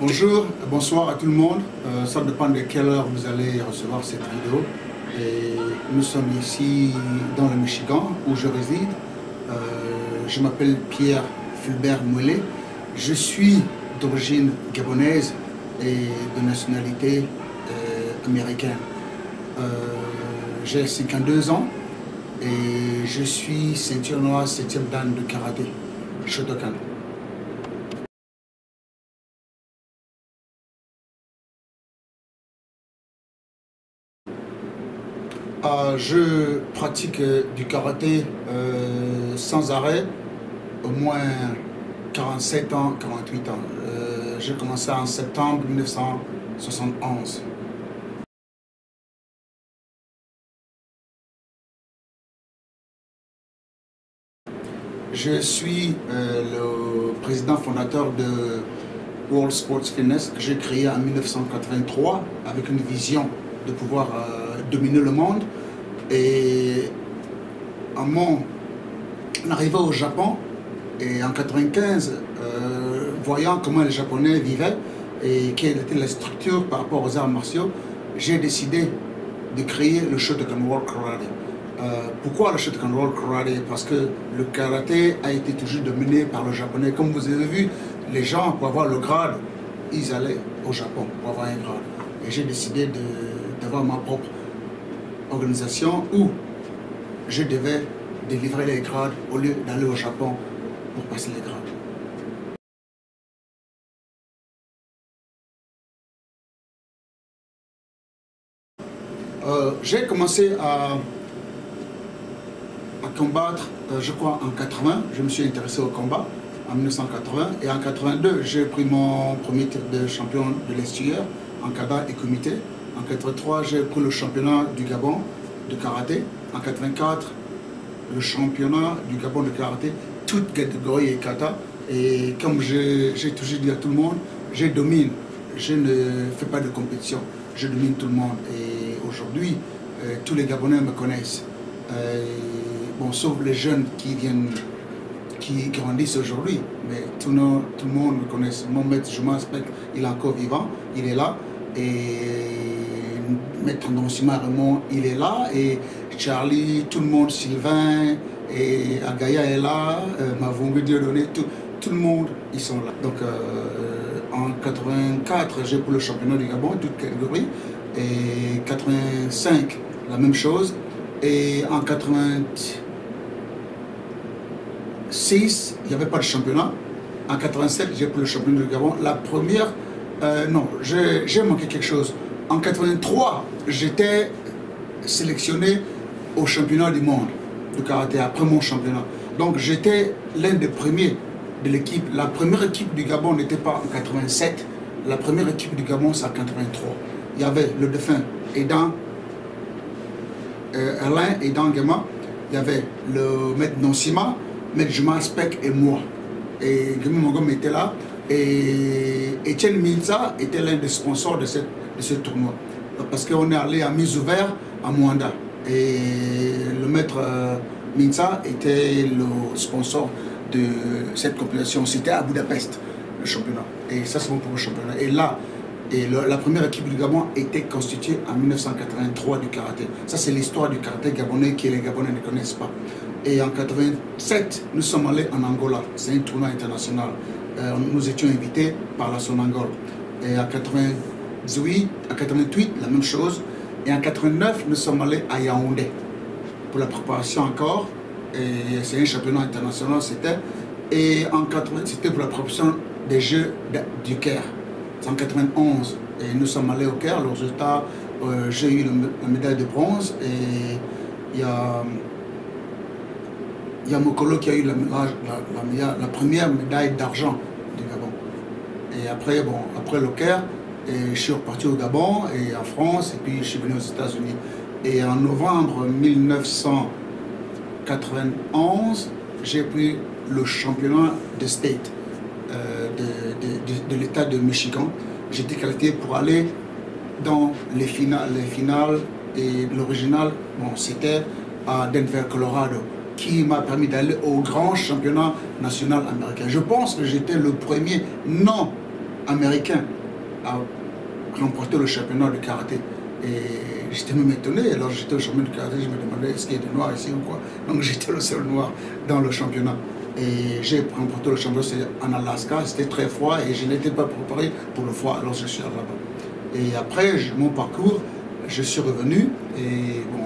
Bonjour, bonsoir à tout le monde. Ça dépend de quelle heure vous allez recevoir cette vidéo. Et nous sommes ici dans le Michigan où je réside. Je m'appelle Pierre Fulbert Moulet. Je suis d'origine gabonaise et de nationalité américaine. J'ai 52 ans et je suis ceinture noire 7e dan de karaté, Shotokan. Je pratique du karaté sans arrêt, au moins 47 ans, 48 ans. J'ai commencé en septembre 1971. Je suis le président fondateur de World Sports Fitness que j'ai créé en 1983 avec une vision de pouvoir dominer le monde. Et en mon arrivant au Japon, et en 95, voyant comment les Japonais vivaient et quelle était la structure par rapport aux arts martiaux, j'ai décidé de créer le Shotokan World Karate. Pourquoi le Shotokan World Karate? Parce que le karaté a été toujours dominé par le japonais. Comme vous avez vu, les gens, pour avoir le grade, ils allaient au Japon pour avoir un grade. Et j'ai décidé d'avoir ma propre organisation où je devais délivrer les grades au lieu d'aller au Japon pour passer les grades. J'ai commencé à combattre, je crois, en 80. Je me suis intéressé au combat en 1980. Et en 82, j'ai pris mon premier titre de champion de l'extérieur en kata et comité. En 83, j'ai pris le championnat du Gabon de karaté. En 84, le championnat du Gabon de karaté, toute catégorie et kata. Et comme j'ai toujours dit à tout le monde, je domine. Je ne fais pas de compétition. Je domine tout le monde. Et aujourd'hui, tous les Gabonais me connaissent. Bon, sauf les jeunes qui grandissent aujourd'hui. Mais tout le monde me connaît. Mon maître Juma Spek, il est encore vivant. Il est là. Et Maître Ndonsima Raymond, il est là, et Charlie, tout le monde, Sylvain, et Agaya est là, Mavungu Dieudonné, tout le monde, ils sont là. Donc en 84, j'ai pris le championnat du Gabon, toute catégorie, et 85, la même chose, et en 86, il n'y avait pas de championnat. En 87, j'ai pris le championnat du Gabon. La première, non, j'ai manqué quelque chose. En 83, j'étais sélectionné au championnat du monde de karaté, après mon championnat. Donc j'étais l'un des premiers de l'équipe. La première équipe du Gabon n'était pas en 87, la première équipe du Gabon c'est en 83. Il y avait le défunt Alain Edan Gema, il y avait le maître Nonsima, maître Juma Spek et moi. Et Gema Mogom était là. Et Etienne Minza était l'un des sponsors de ce tournoi. Parce qu'on est allé à mise ouverte à Mwanda. Et le maître Minza était le sponsor de cette compétition. C'était à Budapest, le championnat. Et ça, c'est mon premier championnat. Et là, la première équipe du Gabon était constituée en 1983 du karaté. Ça, c'est l'histoire du karaté gabonais que les Gabonais ne connaissent pas. Et en 87, nous sommes allés en Angola. C'est un tournoi international. Nous étions invités par la Sonangol. Et en 88, la même chose. Et en 89, nous sommes allés à Yaoundé pour la préparation encore. Et c'est un championnat international, c'était. Et en 80, c'était pour la préparation des Jeux du Caire. C'est en 91. Et nous sommes allés au Caire. Le résultat, j'ai eu la médaille de bronze. Et il y a Mokolo qui a eu la première médaille d'argent du Gabon. Et après, bon, après le Caire, je suis reparti au Gabon et en France, et puis je suis venu aux États-Unis. Et en novembre 1991, j'ai pris le championnat de state de l'État de Michigan. J'étais qualifié pour aller dans les finales et l'original, bon, c'était à Denver, Colorado, qui m'a permis d'aller au grand championnat national américain. Je pense que j'étais le premier non américain a remporté le championnat de karaté. Et j'étais même étonné, alors j'étais au championnat de karaté, je me demandais est-ce qu'il y a des noirs ici ou quoi. Donc j'étais le seul noir dans le championnat. Et j'ai remporté le championnat en Alaska, c'était très froid et je n'étais pas préparé pour le froid, alors je suis allé là-bas. Et après mon parcours, je suis revenu et bon,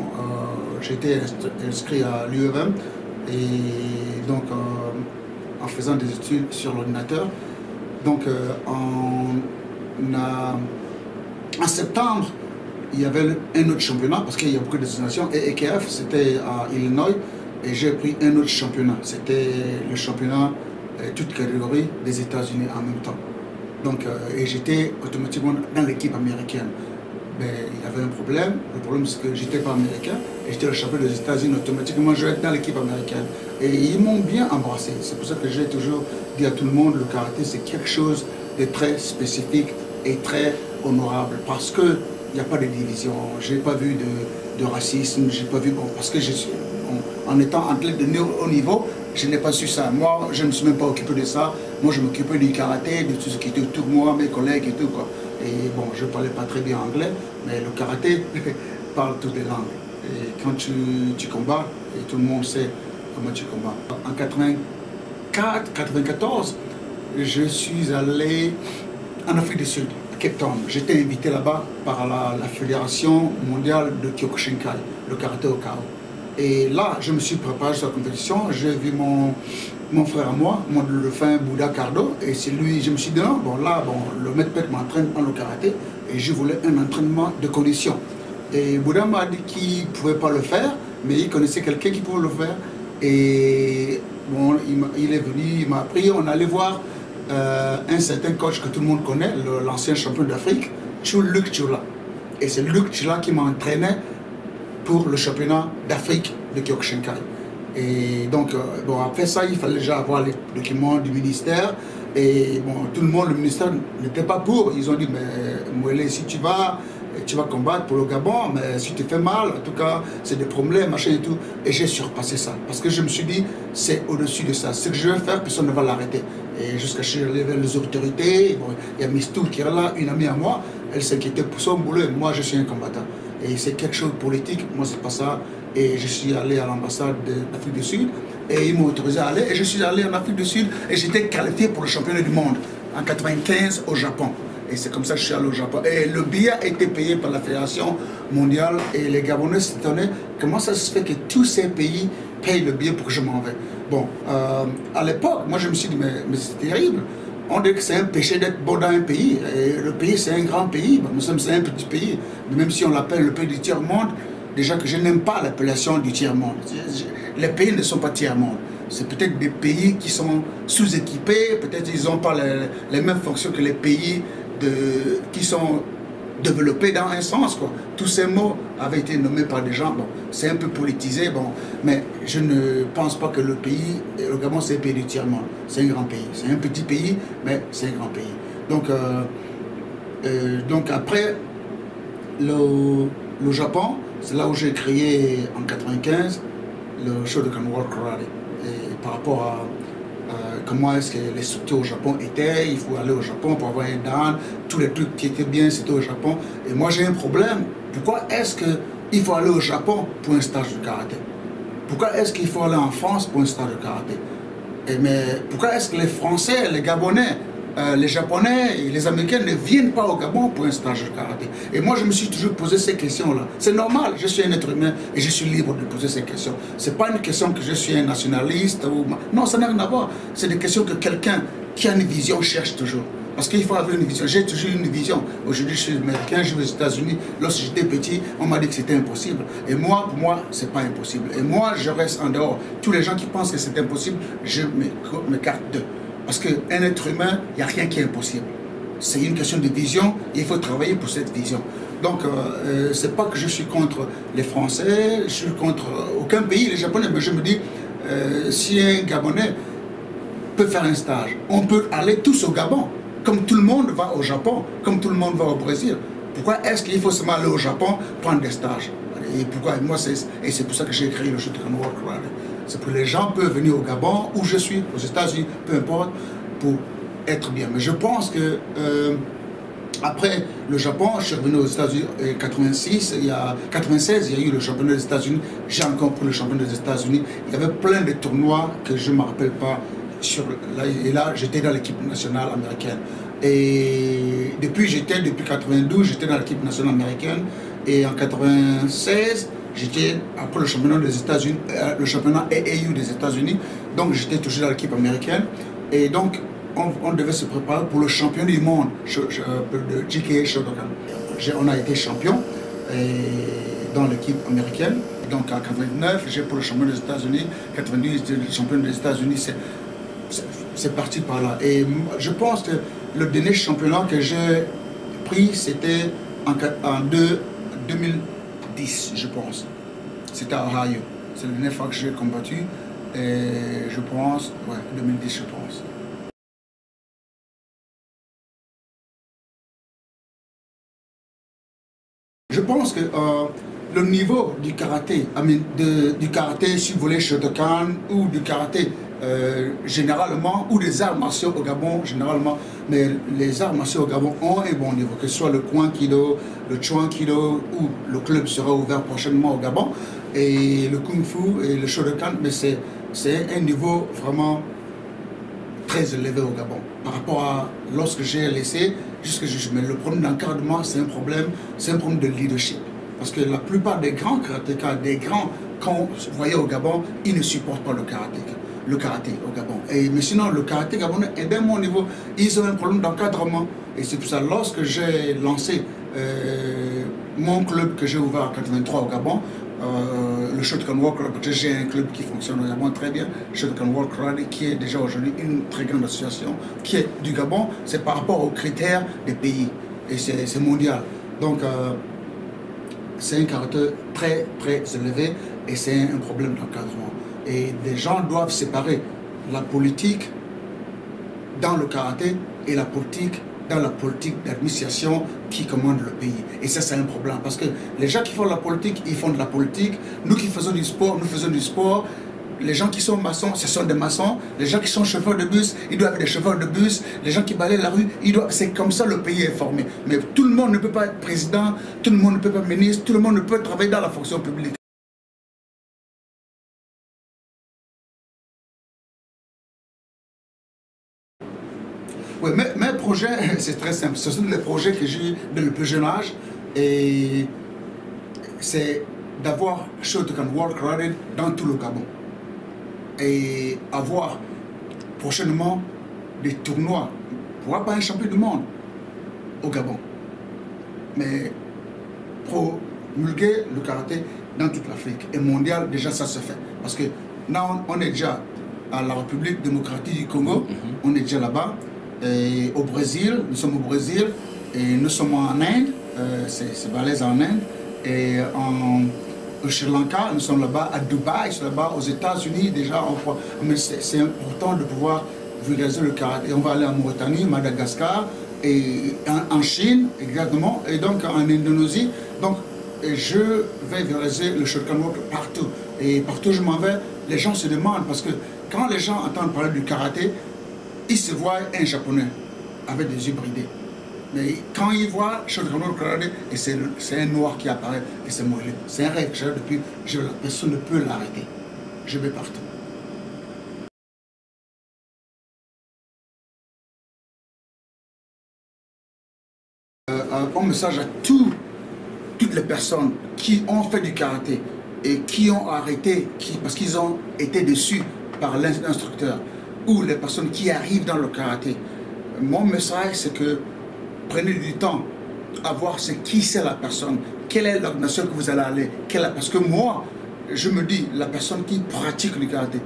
j'ai été inscrit à l'UEM et donc en faisant des études sur l'ordinateur. Donc en septembre, il y avait un autre championnat parce qu'il y a beaucoup de destinations et EKF c'était à Illinois et j'ai pris un autre championnat. C'était le championnat toute catégorie des États-Unis en même temps. Donc et j'étais automatiquement dans l'équipe américaine. Mais il y avait un problème. Le problème c'est que j'étais pas américain et j'étais le champion des États-Unis. Automatiquement je vais être dans l'équipe américaine. Et ils m'ont bien embrassé. C'est pour ça que j'ai toujours dit à tout le monde le karaté c'est quelque chose de très spécifique et très honorable parce que il n'y a pas de division, je n'ai pas vu de racisme, j'ai pas vu, bon, parce que en étant athlète de haut niveau, je n'ai pas su ça. Moi, je ne me suis même pas occupé de ça. Moi, je m'occupais du karaté, de tout ce qui était autour de moi, mes collègues et tout, quoi. Et bon, je ne parlais pas très bien anglais, mais le karaté parle toutes les langues. Et quand tu combats, et tout le monde sait comment tu combats. En 94, je suis allé en Afrique du Sud. Cape Town. J'étais invité là-bas par la Fédération mondiale de Kyokushinkai, le karaté au chaos. Et là, je me suis préparé sur la compétition. J'ai vu mon frère à moi, le dauphin Bouddha Cardo, et c'est lui, je me suis dit, non, bon là, bon, le maître Pek m'entraîne en le karaté, et je voulais un entraînement de condition. Et Bouddha m'a dit qu'il ne pouvait pas le faire, mais il connaissait quelqu'un qui pouvait le faire. Et bon, il est venu, il m'a appris, on allait voir un certain coach que tout le monde connaît, l'ancien champion d'Afrique, Luc Chula. Et c'est Luc Chula qui m'a entraîné pour le championnat d'Afrique de Kyokushinkai. Et donc, bon, après ça, il fallait déjà avoir les documents du ministère. Et bon, tout le monde, le ministère n'était pas pour. Ils ont dit, mais Mouélé, si tu vas combattre pour le Gabon, mais si tu fais mal, en tout cas, c'est des problèmes, machin et tout. Et j'ai surpassé ça. Parce que je me suis dit, c'est au-dessus de ça. Ce que je vais faire, personne ne va l'arrêter. Et jusqu'à chez les autorités, bon, il y a Miss Toul qui est là, une amie à moi, elle s'inquiétait pour son boulot, et moi je suis un combattant. Et c'est quelque chose de politique, moi c'est pas ça. Et je suis allé à l'ambassade d'Afrique du Sud, et ils m'ont autorisé à aller, et je suis allé en Afrique du Sud, et j'étais qualifié pour le championnat du monde, en 95 au Japon. Et c'est comme ça que je suis allé au Japon. Et le billet a été payé par la Fédération mondiale, et les Gabonais s'étonnaient comment ça se fait que tous ces pays payent le billet pour que je m'en vais. Bon, à l'époque, moi je me suis dit, mais c'est terrible. On dit que c'est un péché d'être beau dans un pays. Et le pays, c'est un grand pays. Nous sommes un petit pays. Même si on l'appelle le pays du tiers-monde, déjà que je n'aime pas l'appellation du tiers-monde. Les pays ne sont pas tiers-monde. C'est peut-être des pays qui sont sous-équipés, peut-être ils n'ont pas les mêmes fonctions que les pays qui sont développés dans un sens, quoi. Tous ces mots avaient été nommés par des gens, bon, c'est un peu politisé, bon, mais je ne pense pas que le pays, le Gabon c'est un pays du tiers-monde, c'est un grand pays, c'est un petit pays, mais c'est un grand pays. Donc après, le Japon, c'est là où j'ai créé en 95 le Shotokan World Karate. Et par rapport à comment est-ce que les structures au Japon étaient, il faut aller au Japon pour avoir un dan, tous les trucs qui étaient bien c'était au Japon. Et moi j'ai un problème, pourquoi est-ce qu'il faut aller au Japon pour un stage de karaté? Pourquoi est-ce qu'il faut aller en France pour un stage de karaté? Mais pourquoi est-ce que les Français, les Gabonais, les Japonais et les Américains ne viennent pas au Gabon pour un stage de karaté? Et moi, je me suis toujours posé ces questions-là. C'est normal, je suis un être humain et je suis libre de poser ces questions. Ce n'est pas une question que je suis un nationaliste ou... Non, ça n'a rien à voir. C'est des questions que quelqu'un qui a une vision cherche toujours. Parce qu'il faut avoir une vision. J'ai toujours une vision. Aujourd'hui, je suis américain, je vais aux États-Unis. Lorsque j'étais petit, on m'a dit que c'était impossible. Et moi, pour moi, c'est pas impossible. Et moi, je reste en dehors. Tous les gens qui pensent que c'est impossible, je m'écarte d'eux. Parce qu'un être humain, il n'y a rien qui est impossible. C'est une question de vision et il faut travailler pour cette vision. Donc, c'est pas que je suis contre les Français, je suis contre aucun pays, les Japonais, mais je me dis, si un Gabonais peut faire un stage, on peut aller tous au Gabon, comme tout le monde va au Japon, comme tout le monde va au Brésil. Pourquoi est-ce qu'il faut seulement aller au Japon prendre des stages? Et pourquoi? Moi, c'est pour ça que j'ai créé le Shotokan World Karate. C'est pour que les gens peuvent venir au Gabon, où je suis, aux États-Unis, peu importe, pour être bien. Mais je pense que après le Japon, je suis revenu aux États-Unis en 86, il y a 96, il y a eu le championnat des États-Unis. J'ai encore pris le championnat des États-Unis. Il y avait plein de tournois que je ne me rappelle pas. Et là, j'étais dans l'équipe nationale américaine. Et depuis 92, j'étais dans l'équipe nationale américaine. Et en 96, j'étais après le championnat des États-Unis, le championnat AAU des États-Unis. Donc j'étais toujours dans l'équipe américaine. Et donc on devait se préparer pour le championnat du monde de GKA Shotokan. On a été champion dans l'équipe américaine. Donc en 89, j'ai pour le championnat des États-Unis. 90, le championnat des États-Unis, c'est parti par là. Et je pense que le dernier championnat que j'ai pris, c'était en 2010, je pense. C'était à Ohio. C'est la dernière fois que j'ai combattu. Et je pense, ouais, 2010, je pense. Je pense que le niveau du karaté, du karaté, si vous voulez, Shotokan, ou du karaté généralement, ou des arts martiaux au Gabon généralement, mais les arts martiaux au Gabon ont un bon niveau, que ce soit le Kwan Kido, le Chuan Kido, ou le club sera ouvert prochainement au Gabon, et le Kung Fu et le Shotokan, mais c'est un niveau vraiment très élevé au Gabon par rapport à lorsque j'ai laissé jusque mais le problème d'encadrement, c'est un problème de leadership, parce que la plupart des grands karatékas, des grands qu'on voyait au Gabon, ils ne supportent pas le karaté au Gabon. Mais sinon, le karaté gabonais est d'un bon niveau. Ils ont un problème d'encadrement. Et c'est pour ça, lorsque j'ai lancé mon club que j'ai ouvert en 83 au Gabon, le Shotokan World Club, parce que j'ai un club qui fonctionne au Gabon très bien, Shotokan World Club, qui est déjà aujourd'hui une très grande association, qui est du Gabon, c'est par rapport aux critères des pays. Et c'est mondial. Donc, c'est un caractère très, très élevé et c'est un problème d'encadrement. Et des gens doivent séparer la politique dans le karaté et la politique dans la politique d'administration qui commande le pays. Et ça, c'est un problème. Parce que les gens qui font la politique, ils font de la politique. Nous qui faisons du sport, nous faisons du sport. Les gens qui sont maçons, ce sont des maçons. Les gens qui sont chauffeurs de bus, ils doivent être des chauffeurs de bus. Les gens qui balayent la rue, c'est comme ça le pays est formé. Mais tout le monde ne peut pas être président, tout le monde ne peut pas être ministre, tout le monde ne peut travailler dans la fonction publique. Oui, mes projets, c'est très simple. Ce sont les projets que j'ai eu dès le plus jeune âge. Et c'est d'avoir Shotokan World Karate dans tout le Gabon. Et avoir prochainement des tournois, pourquoi pas un champion du monde au Gabon. Mais promulguer le karaté dans toute l'Afrique. Et mondial, déjà ça se fait. Parce que là, on est déjà à la République démocratique du Congo, on est déjà là-bas. Et au Brésil, nous sommes au Brésil, et nous sommes en Inde, c'est balèze en Inde, et au Sri Lanka, nous sommes là-bas, à Dubaï, là-bas, aux États-Unis déjà, mais c'est important de pouvoir vulgariser le karaté. On va aller en Mauritanie, Madagascar, et en Chine, exactement, et donc en Indonésie. Donc, je vais vulgariser le Shotokan partout. Et partout où je m'en vais, les gens se demandent, parce que quand les gens entendent parler du karaté, ils se voient un japonais avec des yeux bridés. Mais quand ils voient Shotokan Karate, et c'est un noir qui apparaît, et c'est moi. C'est un rêve que j'ai depuis, personne ne peut l'arrêter. Je vais partout. Un message à toutes les personnes qui ont fait du karaté et qui ont arrêté, parce qu'ils ont été déçus par l'instructeur, ou les personnes qui arrivent dans le karaté. Mon message, c'est que prenez du temps à voir qui c'est la personne, quelle est l'organisation que vous allez aller, parce que moi, je me dis, la personne qui pratique du karaté,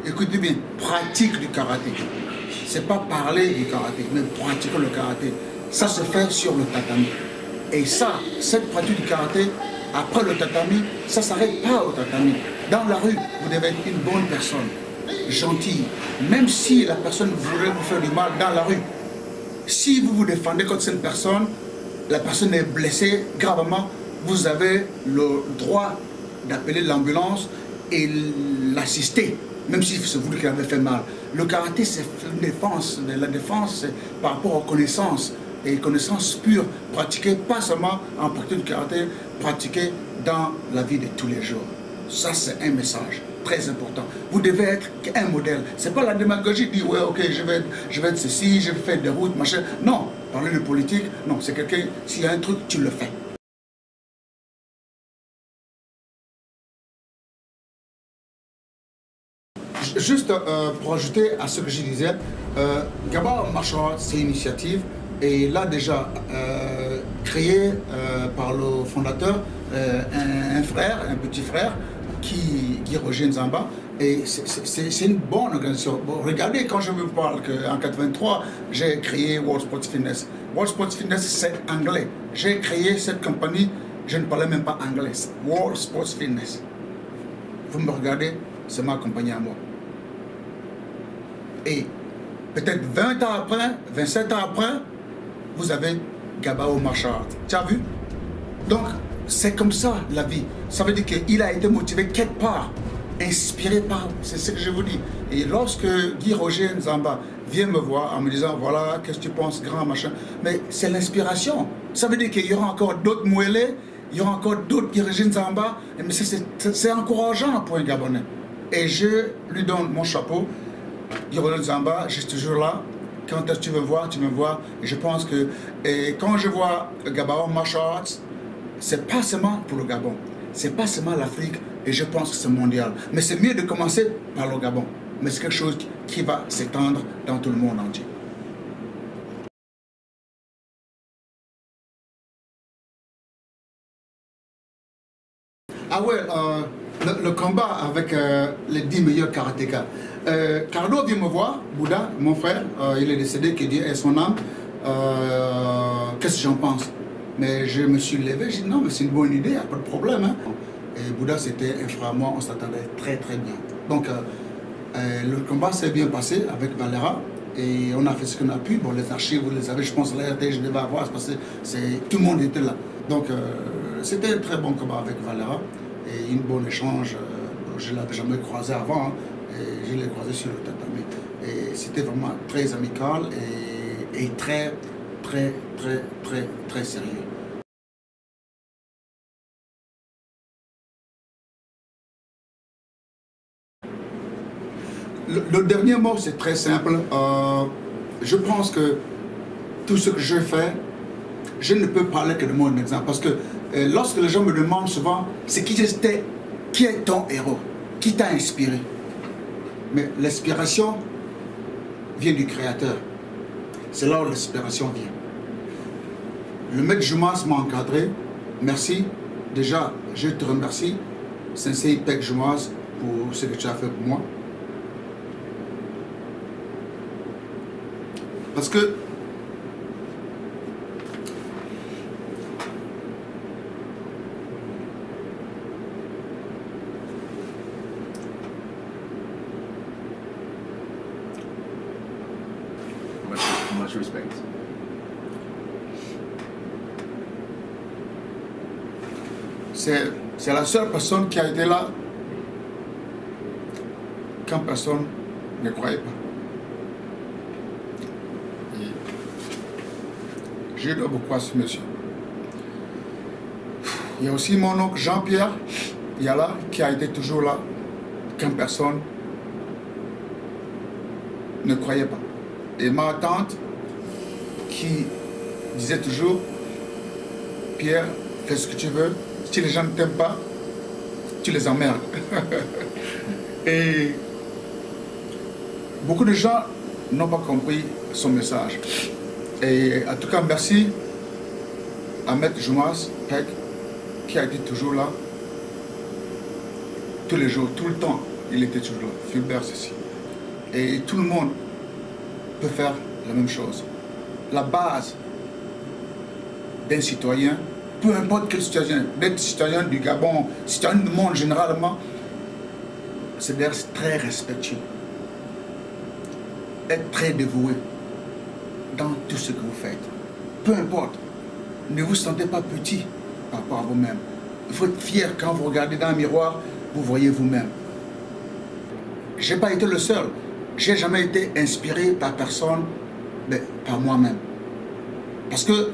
écoutez bien, pratique du karaté. C'est pas parler du karaté, mais pratiquer le karaté. Ça se fait sur le tatami. Et ça, cette pratique du karaté, après le tatami, ça ne s'arrête pas au tatami. Dans la rue, vous devez être une bonne personne, gentille. Même si la personne voudrait vous faire du mal dans la rue, si vous vous défendez contre cette personne, la personne est blessée gravement, vous avez le droit d'appeler l'ambulance et l'assister. même si c'est vous qui avez fait mal. Le karaté, c'est une défense. La défense, c'est par rapport aux connaissances. Et connaissances pures, pratiquées pas seulement en pratique du karaté, pratiquées dans la vie de tous les jours. Ça, c'est un message très important. Vous devez être un modèle. C'est pas la démagogie de dire, ouais, ok, je vais être ceci, je vais faire des routes, machin. Non, parler de politique, non, c'est quelqu'un, s'il y a un truc, tu le fais. Juste pour ajouter à ce que je disais, Gaba Martial Arts, c'est une initiative et là déjà créée par le fondateur, un frère, un petit frère, Guy Roger Nzamba, et c'est une bonne organisation. Bon, regardez, quand je vous parle qu'en 83, j'ai créé World Sports Fitness. World Sports Fitness, c'est anglais. J'ai créé cette compagnie, je ne parlais même pas anglais. World Sports Fitness. Vous me regardez, c'est ma compagnie à moi. Et peut-être 20 ans après, 27 ans après, vous avez Gabao Martial Arts. Tu as vu? Donc, c'est comme ça la vie. Ça veut dire qu'il a été motivé quelque part, inspiré par, c'est ce que je vous dis. Et lorsque Guy Roger Nzamba vient me voir en me disant, voilà, qu'est-ce que tu penses, grand machin, mais c'est l'inspiration. Ça veut dire qu'il y aura encore d'autres Mouélé, il y aura encore d'autres Guy Roger Nzamba, mais c'est encourageant pour un Gabonais. Et je lui donne mon chapeau. Guy Roger Nzamba, je suis toujours là. Quand tu veux voir, tu me vois. Et je pense que quand je vois Gabao Martial Arts, c'est pas seulement pour le Gabon, c'est pas seulement l'Afrique, et je pense que c'est mondial. Mais c'est mieux de commencer par le Gabon. Mais c'est quelque chose qui va s'étendre dans tout le monde entier. Ah ouais, le combat avec les 10 meilleurs karatékas. Carlo vient me voir, Bouddha, mon frère, il est décédé, qui dit, son âme, qu'est-ce que j'en pense? Mais je me suis levé, j'ai dit non, mais c'est une bonne idée, il n'y a pas de problème. Hein. Et Bouddha, c'était un frère à moi, on s'attendait très très bien. Donc, le combat s'est bien passé avec Valera, et on a fait ce qu'on a pu. Bon, les archives, vous les avez, je pense, la RT, je devais avoir, parce que tout le monde était là. Donc, c'était un très bon combat avec Valera, et une bonne échange. Je ne l'avais jamais croisé avant, hein, et je l'ai croisé sur le tatami. Et c'était vraiment très amical et très, très, très, très, très sérieux. Le dernier mot, c'est très simple. Je pense que tout ce que je fais, je ne peux parler que de mon exemple. Parce que lorsque les gens me demandent souvent, c'est qui est ton héros? Qui t'a inspiré? Mais l'inspiration vient du Créateur. C'est là où l'inspiration vient. Le maître Jumas m'a encadré. Merci. Déjà, je te remercie, Sensei Pek Jumas, pour ce que tu as fait pour moi. Parce que much respect. C'est la seule personne qui a été là quand personne ne croyait pas. Et je dois beaucoup à ce monsieur. Il y a aussi mon oncle Jean-Pierre Yala qui a été toujours là quand personne ne croyait pas. Et ma tante qui disait toujours, Pierre, fais ce que tu veux, si les gens ne t'aiment pas, tu les emmerdes. Et beaucoup de gens n'ont pas compris son message. Et en tout cas, merci à Maître Jumas Pek, qui a été toujours là, tous les jours, tout le temps, il était toujours là. Fulbert, ceci. Et tout le monde peut faire la même chose. La base d'un citoyen, peu importe quel citoyen, d'être citoyen du Gabon, citoyen du monde généralement, c'est d'être très respectueux, être très dévoué dans tout ce que vous faites. Peu importe, ne vous sentez pas petit par rapport à vous-même. Il faut être fier quand vous regardez dans un miroir, vous voyez vous-même. je n'ai pas été le seul. Je n'ai jamais été inspiré par personne, mais par moi-même. Parce que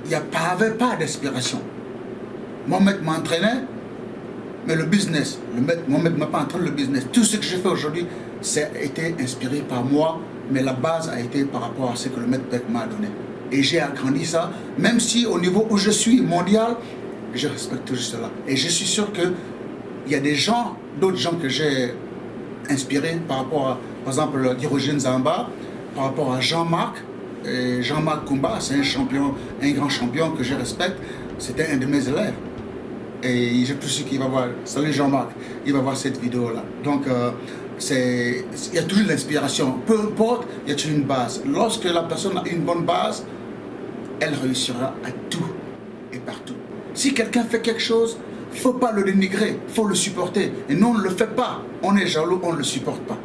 il n'y avait pas d'inspiration. Mohamed m'entraînait, mais le business, Mohamed ne m'a pas entraîné le business. Tout ce que j'ai fait aujourd'hui, ça a été inspiré par moi, mais la base a été par rapport à ce que le maître Beck m'a donné. Et j'ai agrandi ça, même si au niveau où je suis mondial, je respecte toujours cela. Et je suis sûr qu'il y a des gens, d'autres gens que j'ai inspirés par rapport à, par exemple, Diogenes Zamba, par rapport à Jean-Marc. Jean-Marc Koumba, c'est un champion, un grand champion que je respecte. C'était un de mes élèves. Et je suis sûr qu'il va voir. Salut Jean-Marc, il va voir cette vidéo-là. Donc, il y a toujours l'inspiration. Peu importe, il y a toujours une base. Lorsque la personne a une bonne base, elle réussira à tout et partout. Si quelqu'un fait quelque chose, il ne faut pas le dénigrer, il faut le supporter. Et nous, on ne le fait pas. On est jaloux, on ne le supporte pas.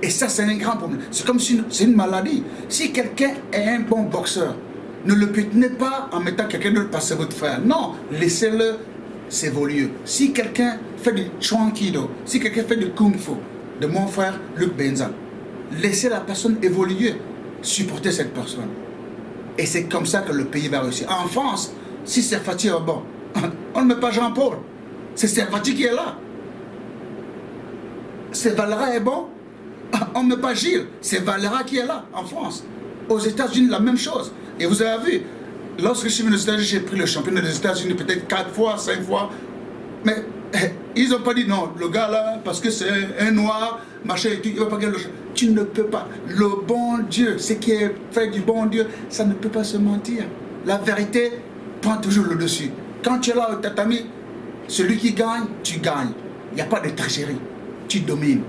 Et ça, c'est un grand problème. C'est comme si c'est une maladie. Si quelqu'un est un bon boxeur, ne le putinez pas en mettant quelqu'un d'autre passer votre frère. Non, laissez-le s'évoluer. Si quelqu'un fait du Chuankido, si quelqu'un fait du Kung Fu, de mon frère Luc Benza, laissez la personne évoluer, supporter cette personne. Et c'est comme ça que le pays va réussir. En France, si Serfati est bon, on ne met pas Jean-Paul. C'est Serfati qui est là. Si Valera est bon, on ne met pas Gilles. C'est Valera qui est là, en France. Aux États-Unis, la même chose. Et vous avez vu, lorsque je suis venu aux États-Unis, j'ai pris le championnat des États-Unis peut-être 4 fois, 5 fois. Mais ils n'ont pas dit non, le gars là, parce que c'est un noir, machin et tout, il ne va pas gagner le championnat. Tu ne peux pas. Le bon Dieu, ce qui est fait du bon Dieu, ça ne peut pas se mentir. La vérité prend toujours le dessus. Quand tu es là au tatami, celui qui gagne, tu gagnes. Il n'y a pas de tricherie. Tu domines.